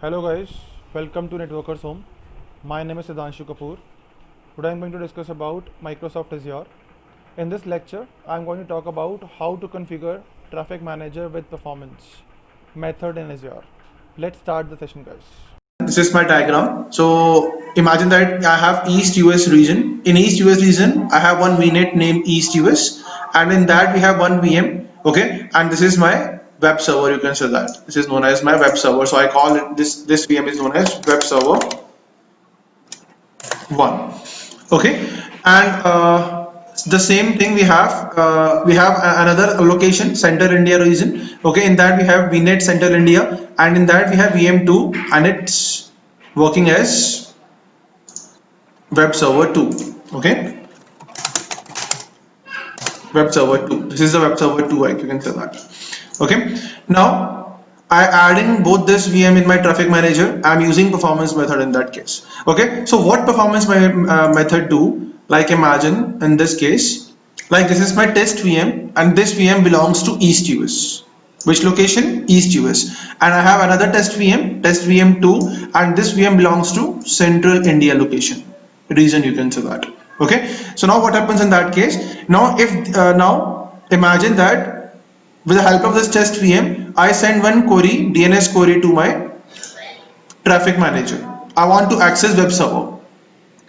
Hello guys, welcome to Networkers Home. My name is Siddhanshu Kapoor. Today I'm going to discuss about Microsoft Azure. In this lecture, I'm going to talk about how to configure Traffic Manager with Performance method in Azure. Let's start the session guys. This is my diagram. So imagine that I have East US region. In East US region, I have one VNet named East US, and in that we have one VM. Okay, and this is my web server. You can say that this is known as my web server. So I call it this VM is known as web server one. Okay, and the same thing we have another location Central India region. Okay, in that we have VNet Central India, and in that we have VM2, and it's working as web server 2. Okay, web server 2, this is the web server 2, like you can say that. Okay, now I adding both this VM in my traffic manager. I'm using performance method in that case. Okay, so what performance method do? Like imagine in this case, like this is my test VM, and this VM belongs to East US. Which location? East US. And I have another test VM2, and this VM belongs to Central India location, region, you can say that. Okay, so now what happens in that case? Now if now imagine that with the help of this test VM, I send one query, DNS query, to my traffic manager. I want to access web server.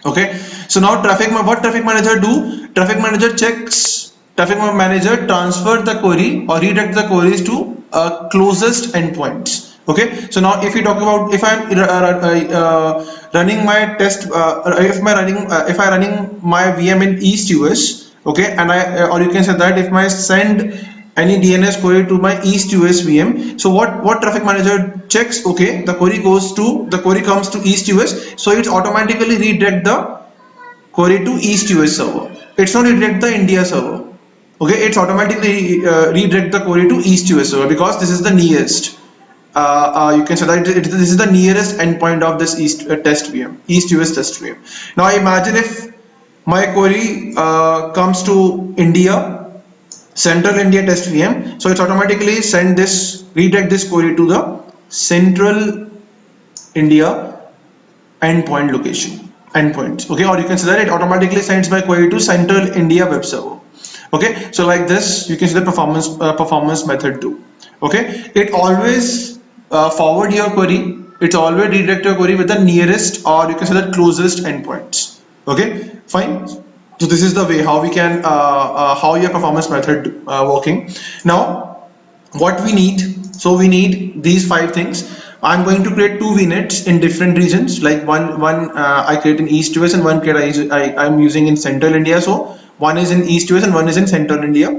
Okay, so now what traffic manager do? Traffic manager checks. Traffic manager transfer the query or redirect the queries to closest endpoints. Okay, so now if we talk about, if I'm running my test, if I running my VM in East US, okay, and I or you can say that if I send any DNS query to my East US VM, so what traffic manager checks? Okay, the query comes to East US, so it automatically redirect the query to East US server. It's not redirect the India server. Okay, it's automatically redirect the query to East US server, because this is the nearest. You can say that this is the nearest endpoint of this East US test VM. Now imagine if my query comes to India, Central India test VM, so it's automatically redirect this query to the Central India endpoints. Okay, or you can say that it automatically sends my query to Central India web server. Okay, so like this you can see the performance method too. Okay, it always forward your query, it always redirect your query with the nearest, or you can say the closest endpoints. Okay, fine. So this is the way how we can how your performance method working. Now what we need, so we need these 5 things. I'm going to create 2 VNets in different regions, like one I create in East US, and one I'm using in Central India. So one is in East US and one is in Central India.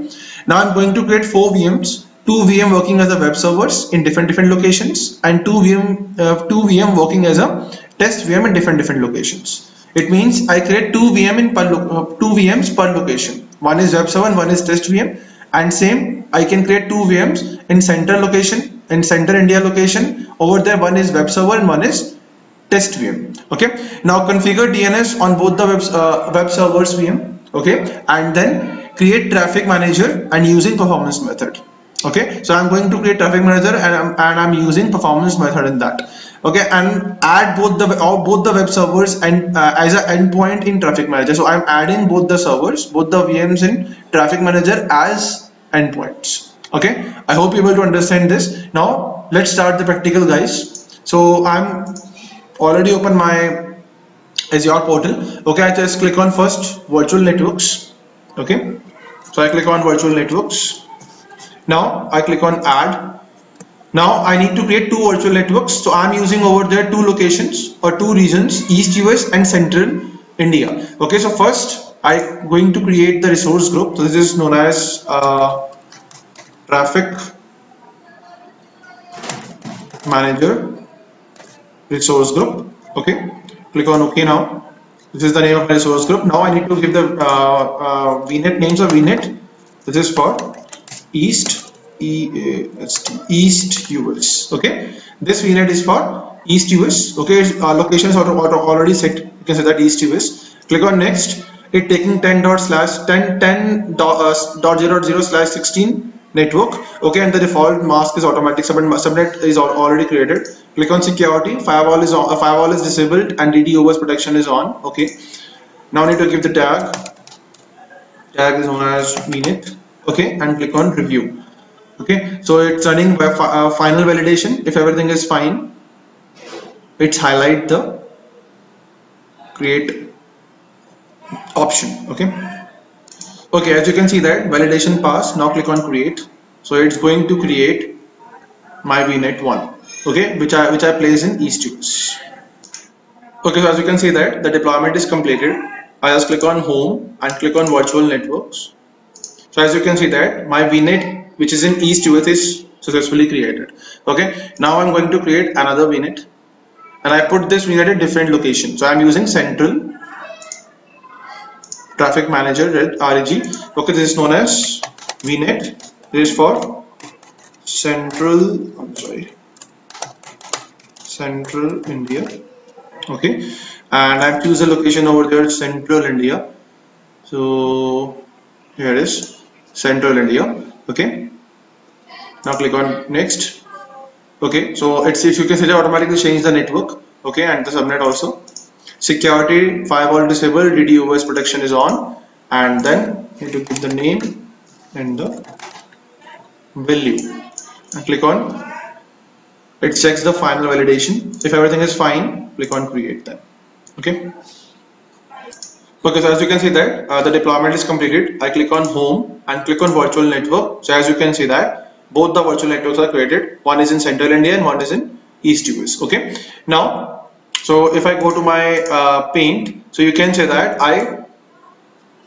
Now I'm going to create 4 VMs, 2 VM working as a web servers in different locations, and 2 VM working as a test VM in different locations. It means I create 2 VMs per location. One is web server and one is test VM, and same I can create 2 VMs in Central location, in Central India location. Over there one is web server and one is test VM. Okay, now configure DNS on both the web servers VM. Okay, and then create traffic manager and using performance method. Okay, so I'm going to create traffic manager, and I'm using performance method in that. Okay, and add both the web servers and as an endpoint in traffic manager. So I'm adding both the servers, both the VMs in traffic manager as endpoints. Okay, I hope you're able to understand this. Now let's start the practical, guys. So I'm already open my Azure portal. Okay, I just click on first virtual networks. Okay, so I click on virtual networks. Now I click on add. Now I need to create 2 virtual networks. So I'm using over there 2 locations or 2 regions, East US and Central India. Okay, so first I'm going to create the resource group. So this is known as traffic manager resource group. Okay, click on OK. Now this is the name of my resource group. Now I need to give the VNet names of VNet. This is for East US. Okay, this VNet is for East US. Okay, locations are already set. You can say that East US. Click on next. It taking 10.0/16 network. Okay, and the default mask is automatic. Subnet is already created. Click on security. Firewall is on. Firewall is disabled and DDoS protection is on. Okay. Now I need to give the tag. Tag is known as vnet. Okay, and click on review. Okay, so it's running by final validation. If everything is fine, it's highlight the create option. Okay. Okay, as you can see that validation passed. Now click on create. So it's going to create my vnet 1. Okay, which I place in east US. Okay, so as you can see that the deployment is completed. I just click on home and click on virtual networks. So as you can see that my vnet which is in east US is successfully created. Okay, now I'm going to create another vnet and I put this vnet in different location. So I'm using central traffic manager reg. Okay, this is known as vnet. This is for central, I'm sorry, central India. Okay, and I've choose a location over there, central India. So here is central India. Okay, now click on next. Okay, so it's, if you can see, automatically change the network. Okay, and the subnet also. Security firewall disabled, DDoS protection is on, and then you need to give the name and the value and click on. It checks the final validation. If everything is fine, click on create then. Okay. Okay, so as you can see that the deployment is completed. I click on home and click on virtual network. So as you can see that both the virtual networks are created. One is in central India and one is in east US. Okay. Now, so if I go to my paint, so you can say that I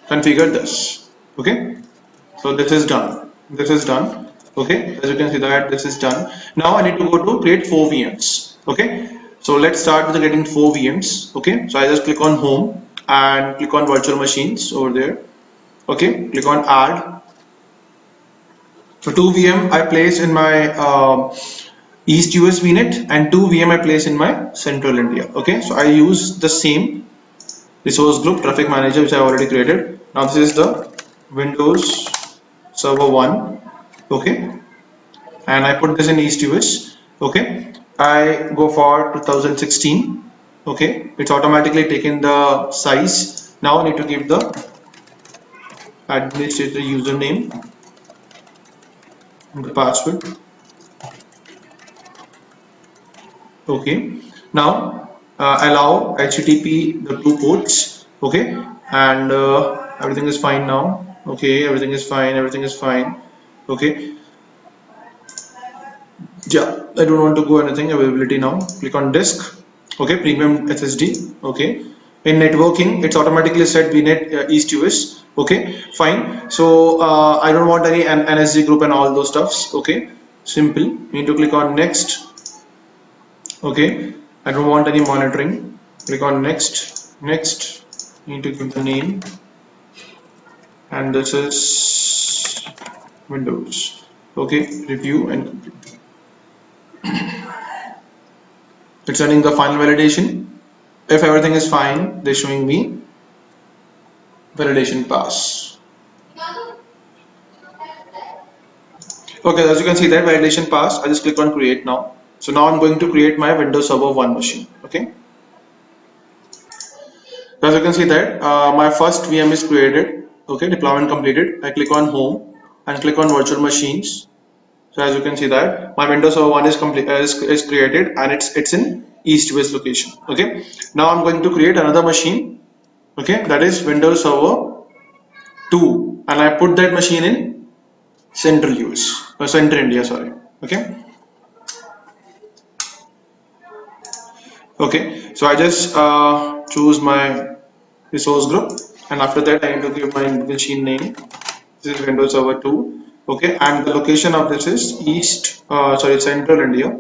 configured this. Okay. So this is done. This is done. Okay. As you can see that this is done. Now I need to go to create 4 VMs. Okay. So let's start with getting 4 VMs. Okay. So I just click on home and click on virtual machines over there. Okay. Click on add. So 2 VM I place in my East US VNet and 2 VM I place in my Central India. Okay. So I use the same resource group traffic manager which I already created. Now this is the Windows Server 1. Okay, and I put this in East US. Okay, I go for 2016. Okay, it's automatically taken the size. Now I need to give the administrator username and the password. Okay, now allow HTTP the 2 ports. Okay, and everything is fine now. Okay, everything is fine. Everything is fine. Okay, yeah, I don't want to go anything. Availability now. Click on disk. Okay, premium SSD. Okay, in networking it's automatically set VNet East US. Okay, fine. So I don't want any NSG group and all those stuffs. Okay, simple. You need to click on next. Okay, I don't want any monitoring. Click on next. Next, you need to give the name, and this is Windows. Okay, review and complete. It's running the final validation. If everything is fine, they're showing me validation pass. Okay, as you can see that validation pass, I just click on create now. So now I'm going to create my Windows Server 1 machine. Okay. So as you can see that my first VM is created. Okay, deployment completed. I click on home and click on virtual machines. So as you can see that my Windows Server 1 is complete is created and it's in East West location. Okay. Now I'm going to create another machine. Okay, that is Windows Server 2, and I put that machine in Central US, Central India, sorry. Okay. Okay. So I just choose my resource group, and after that I need to give my machine name. This is Windows Server 2. Okay. And the location of this is Central India.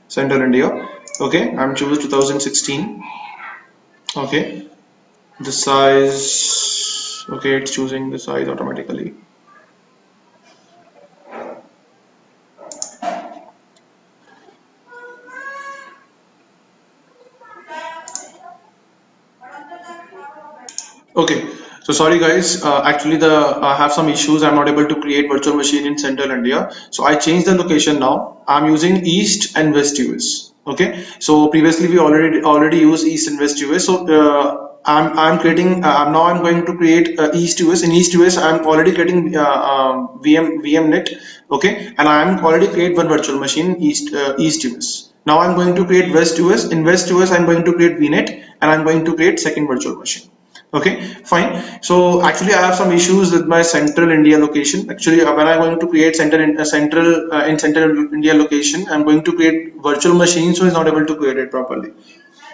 Central India. Okay. I'm choose 2016. Okay. The size. Okay. It's choosing the size automatically. Okay, So sorry guys, actually I have some issues. I'm not able to create virtual machine in central India. So I changed the location now. I'm using East and West US. Okay. So previously we already use East and West US. So I'm creating. I'm going to create East US. In East US, I'm already creating VMnet. Okay, and I'm already create one virtual machine East US. Now I'm going to create West US. In West US, I'm going to create VNet, and I'm going to create second virtual machine. Okay, fine. So actually I have some issues with my central India location. Actually when I'm going to create central India location, I'm going to create virtual machine, so it's not able to create it properly.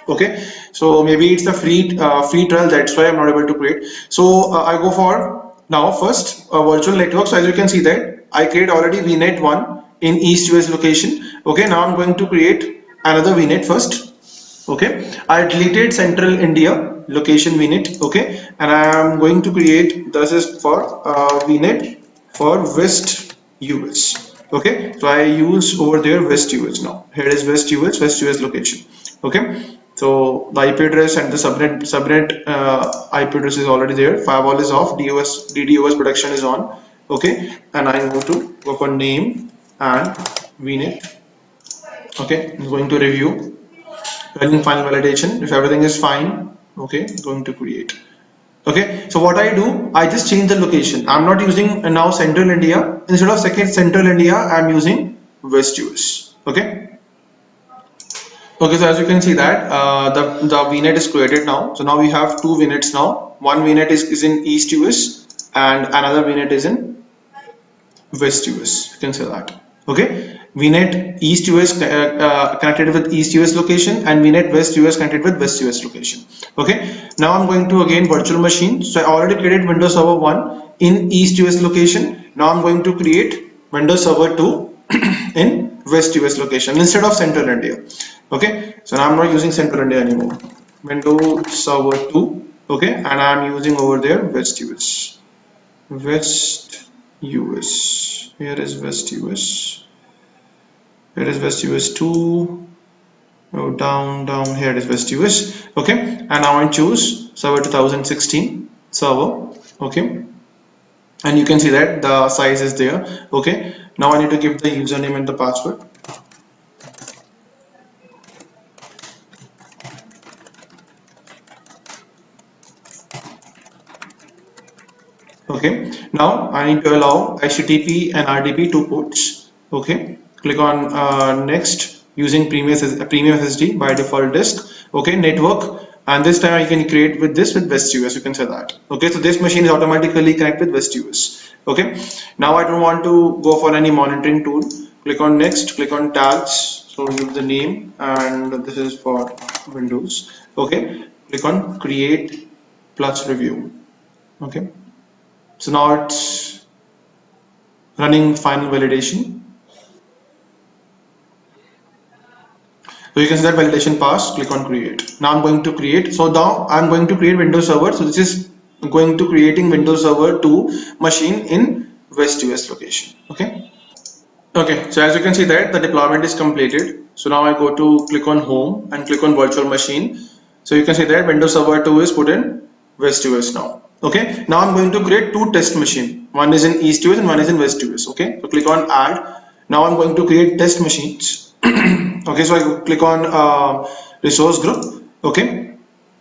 Okay, so maybe it's a free trial, that's why I'm not able to create. So I go for now first virtual network. So as you can see that I create already VNet 1 in East US location. Okay, now I'm going to create another VNet first. Okay, I deleted central India location VNet. Okay, and I am going to create, this is for VNet for West US. Okay, so I use over there West US. Now here is West US location. Okay, so the IP address and the subnet IP address is already there. Firewall is off, DDoS protection is on. Okay, and I'm going to go for name and VNet. Okay, I'm going to review, running final validation. If everything is fine, okay, going to create. Okay, so what I do, I just change the location. I'm not using now central India. Instead of second central India, I'm using West US. Okay, okay, so as you can see that the VNet is created now. So now we have two VNets now. One VNet is in East US and another VNet is in West US. You can say that. Okay, VNet East US connected with East US location, and VNet West US connected with West US location. Okay, now I'm going to again virtual machine. So I already created Windows Server 1 in East US location. Now I'm going to create Windows Server 2 in West US location instead of Central India. Okay, so now I'm not using Central India anymore. Windows Server 2. Okay, and I'm using over there West US. West US. Here is West US. Here is West US 2. Oh, down. Here is West US. Okay, and now I choose server 2016 server. Okay, and you can see that the size is there. Okay, now I need to give the username and the password. Okay, now I need to allow HTTP and RDP 2 ports. Okay, click on next using premium SSD by default disk. Okay, network, and this time I can create with this with West US. You can say that. Okay, so this machine is automatically connected with West US. Okay, now I don't want to go for any monitoring tool. Click on next, click on tags. So give the name, and this is for Windows. Okay, click on create plus review. Okay, so now it's running final validation. So you can see that validation pass, click on create. Now I'm going to create. So now I'm going to create Windows Server. So this is going to creating Windows Server 2 machine in West US location. Okay. Okay, so as you can see that the deployment is completed. So now I go to click on home and click on virtual machine. So you can see that Windows Server 2 is put in West US now. Okay, now I'm going to create two test machine. One is in East US and one is in West US. Okay, so click on add. Now I'm going to create test machines. Okay, so I click on resource group. Okay,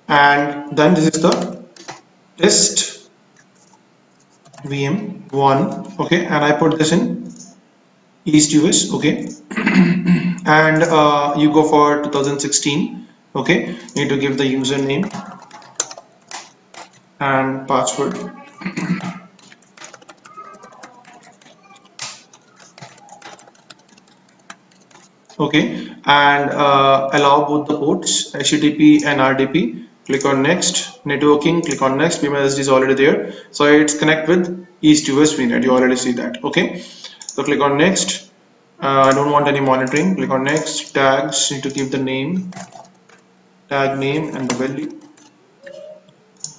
and then this is the test VM1. Okay, and I put this in East US. Okay, and you go for 2016. Okay, you need to give the username and password. Okay, and allow both the ports HTTP and RDP. Click on next. Networking, click on next. PMSD is already there, so it's connect with East US VNet. You already see that. Okay, so click on next. I don't want any monitoring. Click on next. Tags, need to give the name, tag name and the value.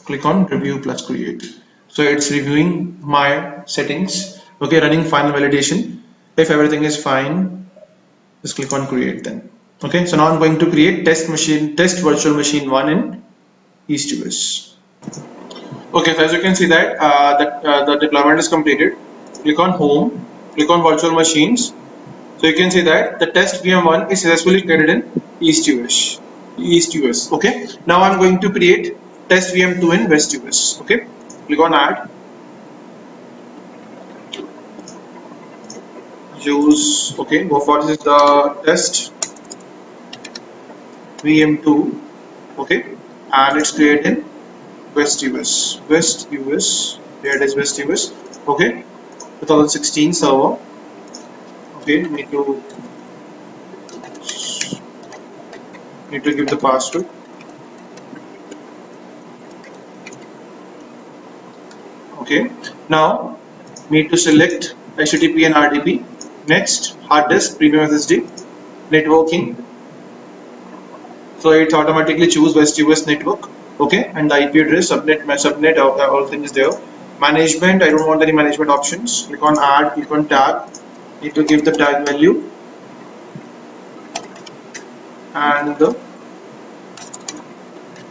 Click on review plus create. So it's reviewing my settings. Okay, running final validation. If everything is fine, just click on create then. Okay, so now I'm going to create test virtual machine 1 in East US. Okay, so as you can see that the deployment is completed. Click on home, click on virtual machines. So you can see that the test VM1 is successfully created in East US. East US. Okay. Now I'm going to create test VM2 in West US. Okay. Click on add. Use. Okay. Go for this is the test VM2. Okay. And it's created in West US. West US. Here it is West US. Okay. 2016 server. Okay. Need to give the password. Okay. Now need to select HTTP and RDP. Next, hard disk, premium SSD, networking. So it automatically choose West US network. Okay, and the IP address, subnet, all things there. Management, I don't want any management options. Click on add, click on tag. Need to give the tag value and the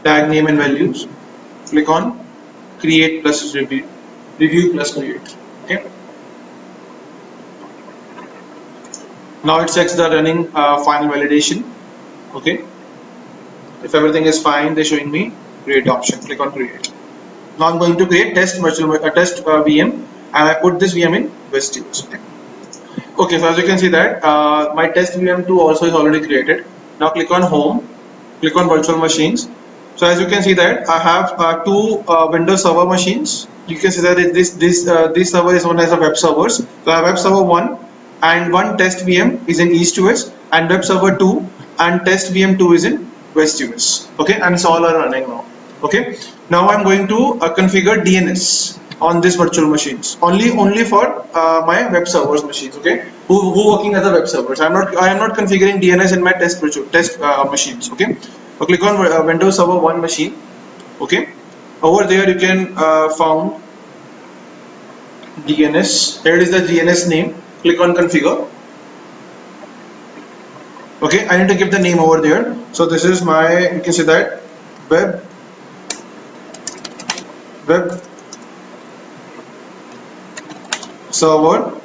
tag name and values. Click on create plus review plus create. Okay. Now it checks the running final validation. Okay. If everything is fine, they're showing me create option. Click on create. Now I'm going to create test VM, and I put this VM in West US. Okay, so as you can see that my test VM2 also is already created. Now click on home, click on virtual machines. So as you can see that I have two Windows server machines. You can see that this server is known as a web servers. So I have web server 1 and one test VM is in East US, and web server 2 and test VM2 is in West US. Okay, and it's all are running now. Okay, now I'm going to configure DNS on this virtual machines only for my web servers machines. Okay, who working as a web servers. I am not configuring DNS in my test machines. Okay, so click on Windows Server 1 machine. Okay, over there you can found DNS. Here is the DNS name. Click on configure. Okay, I need to give the name over there. So this is my, you can see that web server,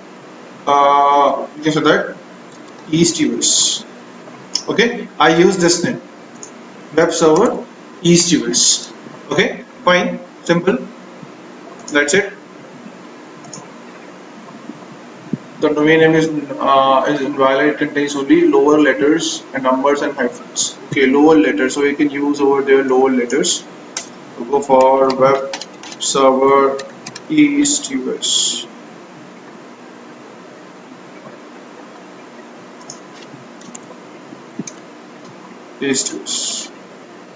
you can say that East US. Okay, I use this name, web server East US. Okay, fine, simple, that's it. The domain name is invalid. It contains only lower letters and numbers and hyphens. Okay, lower letters, so you can use over there lower letters. So go for web server East US. East US.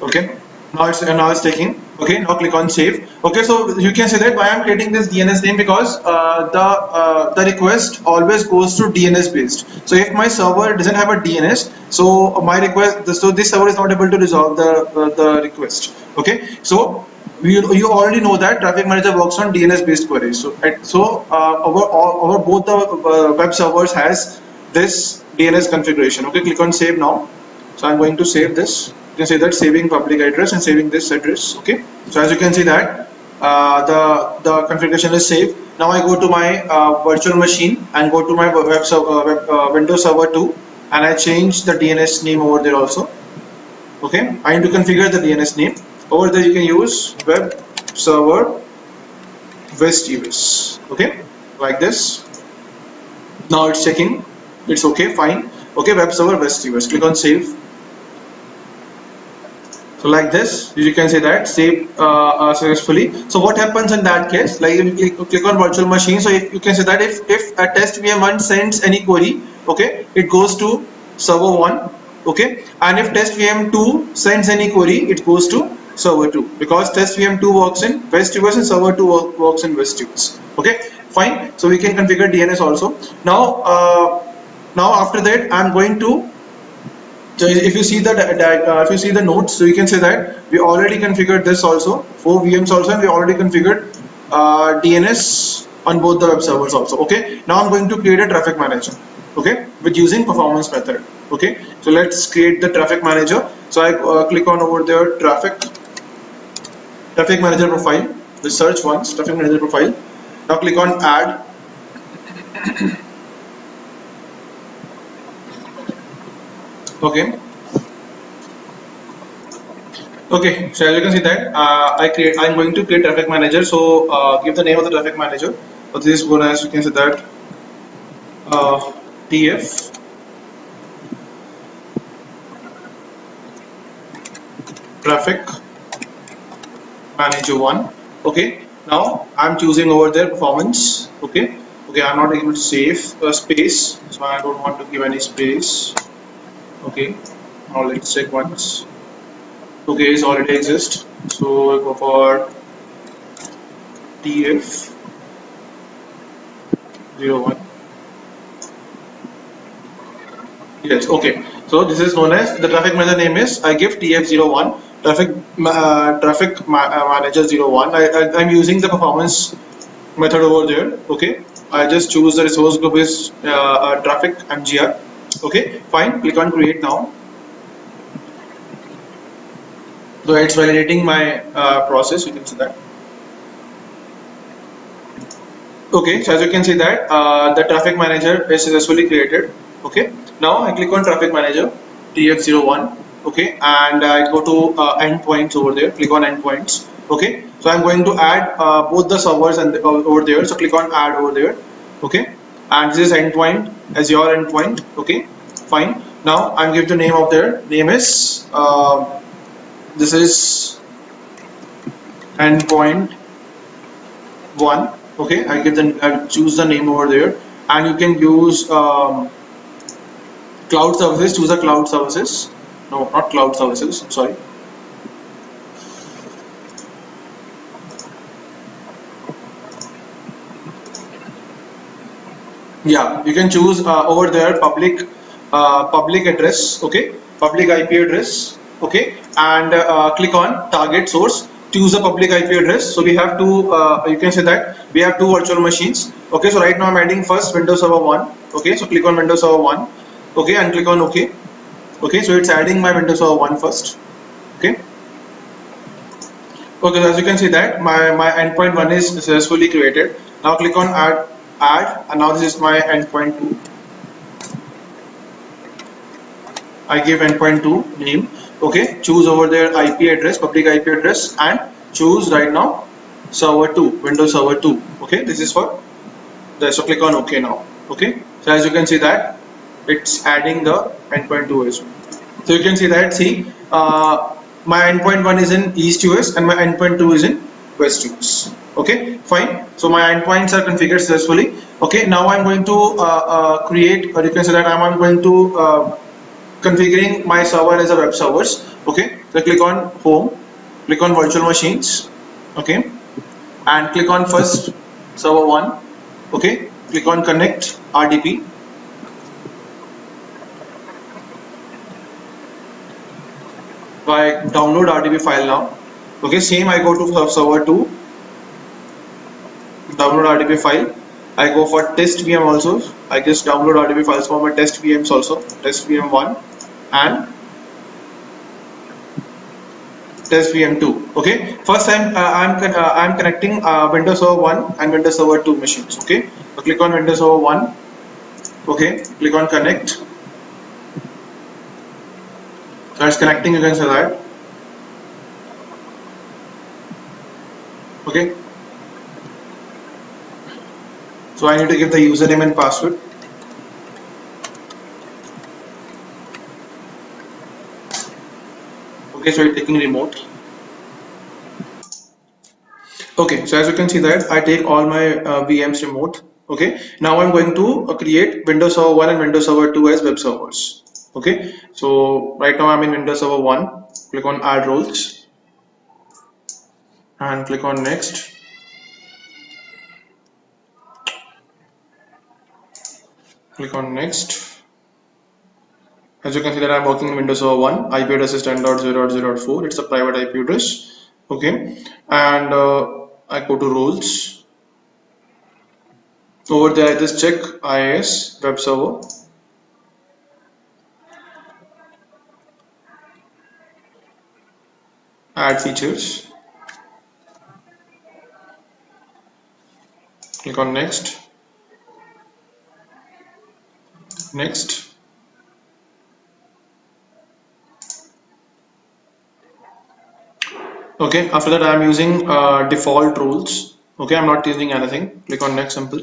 Okay. Now it's taking. Okay. Now click on save. Okay. So you can say that why I'm creating this DNS name, because the request always goes to DNS based. So if my server doesn't have a DNS, so my request, so this server is not able to resolve the request. Okay. So you already know that Traffic Manager works on DNS based queries. So our both the web servers has this DNS configuration. Okay, click on save now. So I'm going to save this. You can say that saving public address and saving this address. Okay. So as you can see that the configuration is saved. Now I go to my virtual machine and go to my Windows Server 2, and I change the DNS name over there also. Okay. I need to configure the DNS name. Over there you can use web server West US. Okay, like this. Now it's checking. It's okay, fine. Okay, web server West US. Click on save. So like this, you can say that save successfully. So what happens in that case? Like if you click on virtual machine, so if you can say that if a test VM1 sends any query, okay, it goes to server 1. Okay, and if test VM2 sends any query, it goes to server 2, because test VM2 works in West US and server 2 works in West US. Okay, fine. So we can configure DNS also. Now after that, I'm going to. So if you see the notes, so you can say that we already configured this also, 4 VMs also, and we already configured DNS on both the web servers also. Okay, now I'm going to create a traffic manager. Okay, with using performance method. Okay, so let's create the traffic manager. So I click on over there traffic manager profile. the search once, traffic manager profile. Now click on add. Okay. Okay, so as you can see that I'm going to create traffic manager. So give the name of the traffic manager. So this is one, as you can see that TF traffic manager one. Okay, now I'm choosing over there performance. Okay, okay, I'm not able to save space, so I don't want to give any space. Okay, now let's check once. Okay, it's already exist. So I go for TF01. Yes, okay. So this is known as the traffic manager name is I give TF01 manager 01. I'm using the performance method over there. Okay, I just choose the resource group is traffic MGR. Okay, fine. Click on create now. So it's validating my process. You can see that. Okay, so as you can see that the traffic manager is successfully created. Okay, now I click on traffic manager TF01. Okay, and I go to endpoints over there. Click on endpoints. Okay, so I'm going to add both the servers and over there. So click on add over there. Okay, and this is endpoint as your endpoint. Okay, fine. Now I'm going to name of their name is this is endpoint one. Okay, I choose the name over there, and you can use cloud services. Choose the cloud services. No, not cloud services. I'm sorry. Yeah, you can choose over there public address. Okay, public IP address. Okay, and click on target source. Choose the public IP address. So we have two. You can say that we have two virtual machines. Okay, so right now I'm adding first Windows Server 1. Okay, so click on Windows Server 1. Okay, and click on OK. Okay, so it's adding my Windows Server 1 first. Okay. Okay, so as you can see that my endpoint 1 is successfully created. Now click on add, and now this is my endpoint 2. I give endpoint 2 name. Okay, choose over there IP address, public IP address, and choose right now server 2, Windows Server 2. Okay, this is for the, so click on OK now. Okay, so as you can see that it's adding the endpoint 2 as well. So you can see that, see, my endpoint 1 is in East US and my endpoint 2 is in West US. Okay, fine. So my endpoints are configured successfully. Okay, now I'm going to create, or you can say that I'm going to configuring my server as a web servers. Okay, so click on home, click on virtual machines. Okay, and click on first server 1. Okay, click on connect RDP. So I download RDP file now. Okay, same I go to server 2, download RDP file. I go for test VM also. I just download RDP files for my test VMs also. Test VM 1 and test VM 2. Okay. First I'm connecting Windows Server 1 and Windows Server 2 machines. Okay. So click on Windows Server 1. Okay. Click on connect. So it's connecting. You can say that. Okay. So I need to give the username and password. Okay. So it's taking remote. Okay, so as you can see that I take all my VMs remote. Okay, now I'm going to create Windows Server 1 and Windows Server 2 as web servers. Okay, so right now I'm in Windows Server 1. Click on add roles and click on next. Click on next. As you can see that I'm working in Windows Server 1. IP address is 10.0.0.4. It's a private IP address. Okay, and I go to roles. Over there I just check IIS web server. Add features. Click on next, next. Okay, after that I am using default rules. Okay, I'm not using anything. Click on next, simple,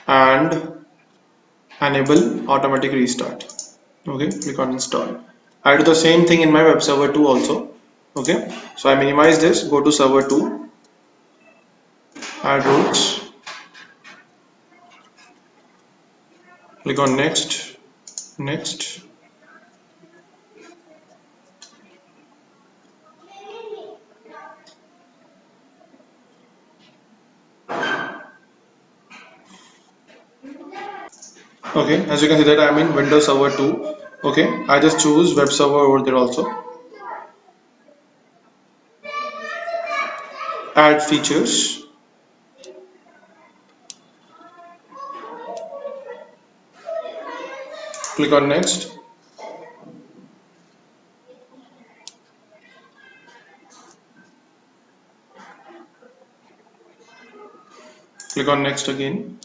and enable automatic restart. Okay, click on install. I do the same thing in my web server 2 also. Okay, so I minimize this, go to server 2, add routes, click on next, next. Okay, as you can see that I'm in Windows Server 2. Okay, I just choose web server over there also. Add features. Click on next. Click on next again.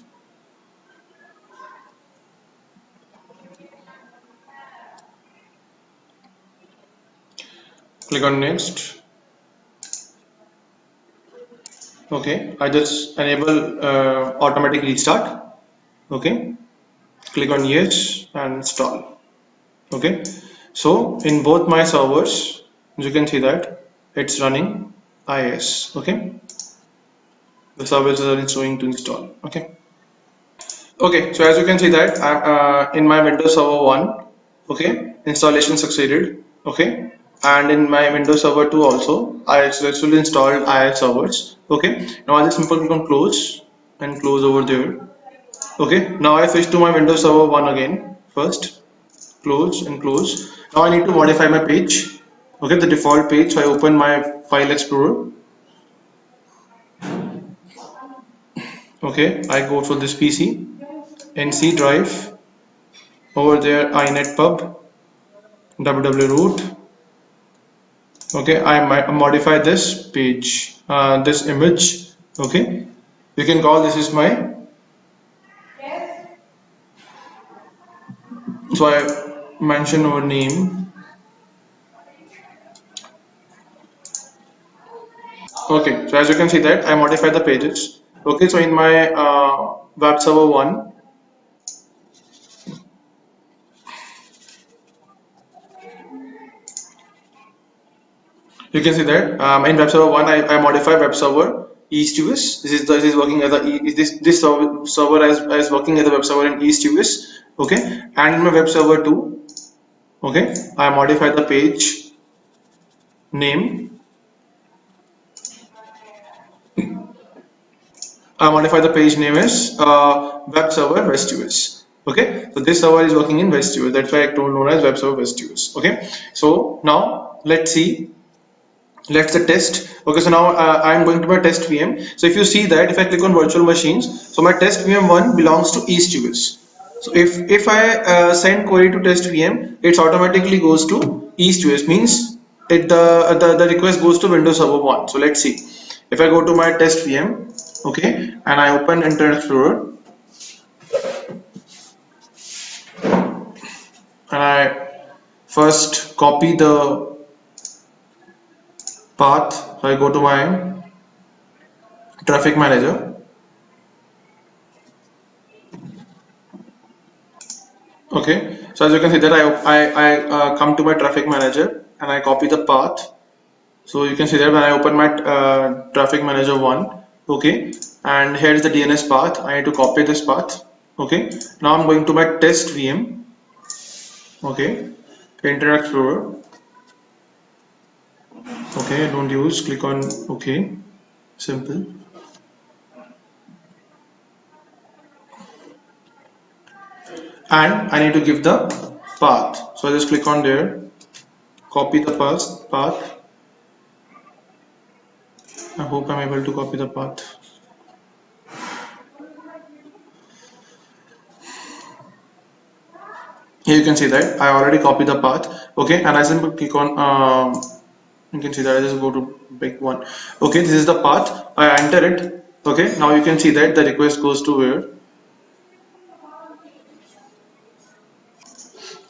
Click on next. Okay, I just enable automatic restart. Okay, click on yes and install. Okay, so in both my servers you can see that it's running IIS. Okay, the services are showing to install. Okay, so as you can see that I'm in my Windows Server 1. Okay, installation succeeded. Okay, and in my Windows Server 2 also I successfully installed IIS servers. Okay, now I just simply click on close and close over there. Okay, now I switch to my Windows Server 1 again. First close and close. Now I need to modify my page. Okay, the default page. So I open my file explorer. Okay, I go for this PC, NC drive, over there inetpub, www root. Okay, I modify this page, this image. Okay, you can call this is my, so I mention our name. Okay, so as you can see that I modify the pages. Okay, so in my web server 1, you can see that in web server 1 I modify web server east US. This is working as a this server as working as a web server in east US. Okay, and in my web server 2, okay, I modify the page name. I modify the page name as web server West US. Okay, so this server is working in West US. That's why I told known as web server West US. Okay, so now let's see. Let's the test. Okay, so now I'm going to my test VM. So if you see that if I click on virtual machines, so my test VM1 belongs to East US. So if I send query to test VM, it automatically goes to East US, means the request goes to Windows Server 1. So let's see. If I go to my test VM, okay, and I open Internet Explorer and I first copy the path. So I go to my traffic manager. Okay, so as you can see that I come to my traffic manager and I copy the path. So you can see that when I open my traffic manager 1, okay, and here is the DNS path. I need to copy this path. Okay, now I'm going to my test VM. Okay, Internet Explorer. Okay, don't use, click on OK, simple. And I need to give the path. So I just click on there, copy the path. I hope I'm able to copy the path. Here you can see that I already copied the path. Okay, and I simply click on you can see that I just go to big one. Okay, this is the path. I enter it. Okay, now you can see that the request goes to where.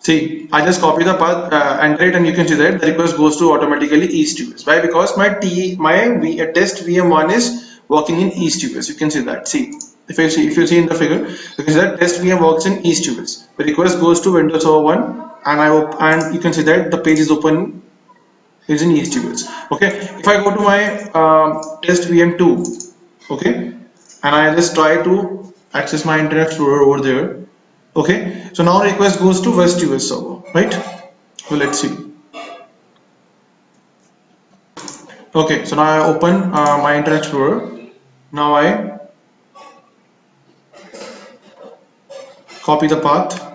See, I just copy the path, enter it, and you can see that the request goes to automatically East US. Why? Because my test VM1 is working in East US. You can see that. See, if you see in the figure, you can see that test VM works in East US. The request goes to Windows Server 1, and you can see that the page is open is in East US. Okay, if I go to my test VM2, okay, and I just try to access my Internet Explorer over there. Okay, so now request goes to West US server, right? So let's see. Okay, so now I open my Internet Explorer. Now I copy the path.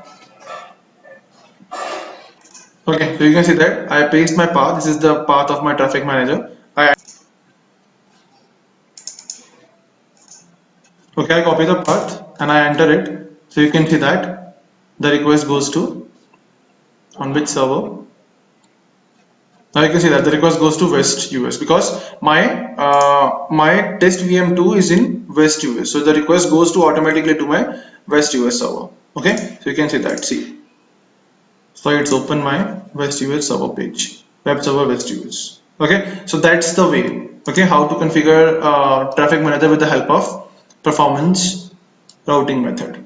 Okay, so you can see that I paste my path. This is the path of my traffic manager. Okay, I copy the path and I enter it. So you can see that the request goes to on which server. Now you can see that the request goes to West US because my test VM2 is in West US, so the request goes to automatically to my West US server. Okay, so you can see that. See, so it's open my West US server page, web server West US. Okay, so that's the way. Okay, how to configure traffic manager with the help of performance routing method.